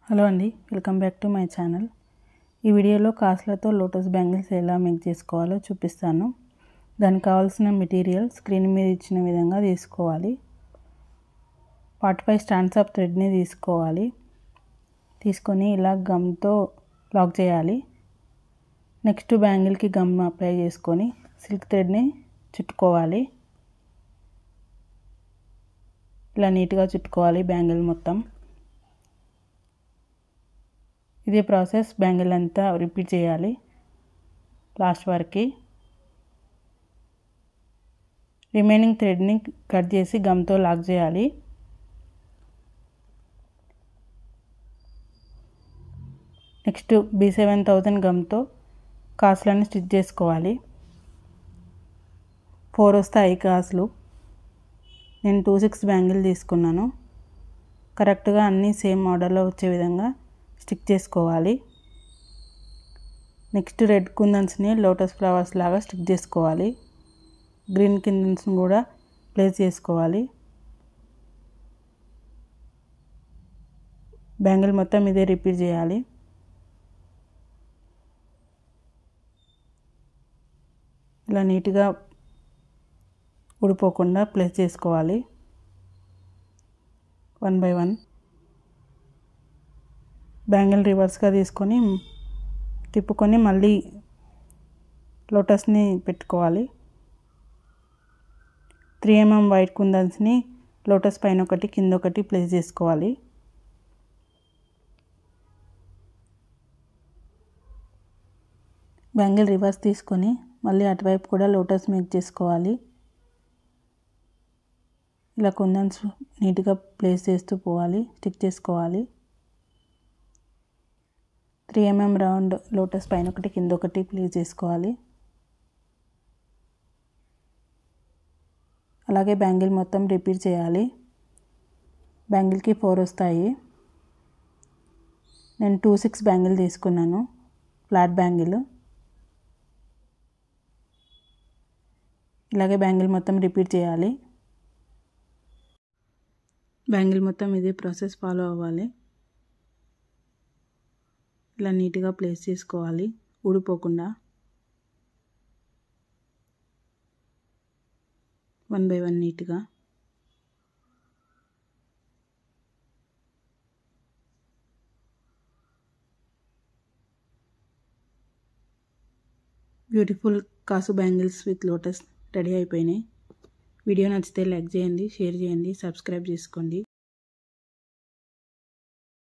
Hello అండి, welcome back to my channel. ఈ వీడియోలో కాసులతో లోటస్ బ్యాంగిల్స్ ఎలా మేక్ చేసుకోవాలో చూపిస్తాను. దానికి కావాల్సిన మెటీరియల్ స్క్రీన్ మీద ఇచ్చిన విధంగా తీసుకోవాలి. 45 స్టాండ్స్ ఆఫ్ థ్రెడ్ని తీసుకొని ఇలా గమ్తో లాక్ చేయాలి. నెక్స్ట్ బ్యాంగిల్కి గమ్ అప్లై చేసుకొని సిల్క్ థ్రెడ్ని చుట్టుకోవాలి. ఇలా నీట్గా చుట్టుకోవాలి బ్యాంగిల్ మొత్తం. ఇదే ప్రాసెస్ బ్యాంగిల్ అంతా రిపీట్ చేయాలి లాస్ట్ వరకు. రిమైనింగ్ థ్రెడ్ని కట్ చేసి గమ్తో లాక్ చేయాలి. నెక్స్ట్ B7000 గమ్తో కాసులను స్టిచ్ చేసుకోవాలి. 4 వస్తాయి కాసులు. నేను 2/6 బ్యాంగిల్ తీసుకున్నాను. కరెక్ట్గా అన్నీ సేమ్ ఆర్డర్లో వచ్చే విధంగా స్టిక్ చేసుకోవాలి. నెక్స్ట్ రెడ్ కుందన్స్ని లోటస్ ఫ్లవర్స్ లాగా స్టిక్ చేసుకోవాలి. గ్రీన్ కుందన్స్ని కూడా ప్లేస్ చేసుకోవాలి. బ్యాంగిల్ మొత్తం ఇదే రిపీట్ చేయాలి. ఇలా నీట్గా ఊడిపోకుండా ప్లేస్ చేసుకోవాలి 1 by 1. బ్యాంగిల్ రివర్స్గా తీసుకొని తిప్పుకొని మళ్ళీ లోటస్ని పెట్టుకోవాలి. 3 mm వైట్ కుందన్స్ని లోటస్ పైన ఒకటి కింద ఒకటి ప్లేస్ చేసుకోవాలి. బ్యాంగిల్ రివర్స్ తీసుకొని మళ్ళీ అటువైపు కూడా లోటస్ మేక్ చేసుకోవాలి. ఇలా కుందన్స్ నీట్గా ప్లేస్ చేస్తూ పోవాలి, స్టిక్ చేసుకోవాలి. 3 mm రౌండ్ లోటస్ పైన ఒకటి కింద ఒకటి ప్లేస్ చేసుకోవాలి. అలాగే బ్యాంగిల్ మొత్తం రిపీట్ చేయాలి. బ్యాంగిల్కి 4 వస్తాయి. నేను 2/6 బ్యాంగిల్ తీసుకున్నాను, ఫ్లాట్ బ్యాంగిల్. ఇలాగే బ్యాంగిల్ మొత్తం రిపీట్ చేయాలి. బ్యాంగిల్ మొత్తం ఇదే ప్రాసెస్ ఫాలో అవ్వాలి. ఇలా నీట్గా ప్లేస్ చేసుకోవాలి ఊడిపోకుండా. 1 by 1 నీట్గా. బ్యూటిఫుల్ కాసు బ్యాంగిల్స్ విత్ లోటస్ రెడీ అయిపోయినాయి. వీడియో నచ్చితే లైక్ చేయండి, షేర్ చేయండి, సబ్స్క్రైబ్ చేసుకోండి.